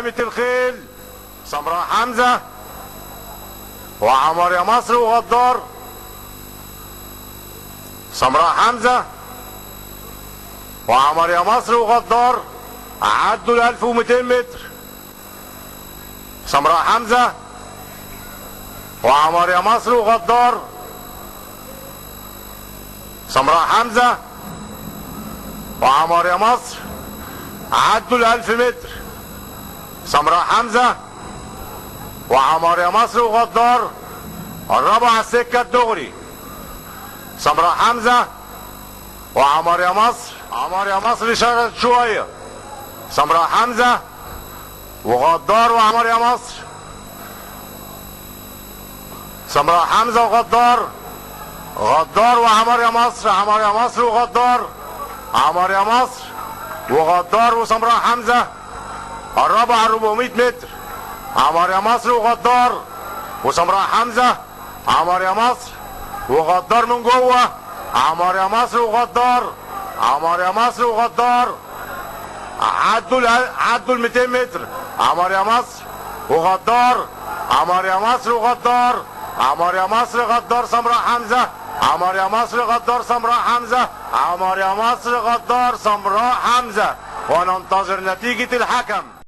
علامة الخيل سمراء حمزة وعمر يا مصر وغدار. سمراء حمزة وعمر يا مصر وغدار عدوا ال 1200 متر. سمراء حمزة وعمر يا مصر وغدار. سمراء حمزة وعمر يا مصر عدوا ال 1000 متر. سمراء حمزة وعمر يا مصر وغدار قربوا على السكة الدغري. سمراء حمزة وعمر يا مصر. عمر يا مصر شغل شوية. سمراء حمزة وغدار وعمر يا مصر. سمراء حمزة وغدار. غدار وعمر يا مصر. عمر يا مصر وغدار. عمر يا مصر وغدار وسمراء حمزة قربوا على 400 متر. عمر يا مصر وغدار وسمراء حمزة. عمر يا مصر وغدار من جوه. عمر يا مصر وغدار. عمر يا مصر وغدار عدوا ال 200 متر. عمر يا مصر وغدار. عمر يا مصر وغدار. عمر يا مصر غدار سمراء حمزة. عمر يا مصر غدار سمراء حمزة. عمر يا مصر غدار سمراء حمزة. وننتظر نتيجة الحكم.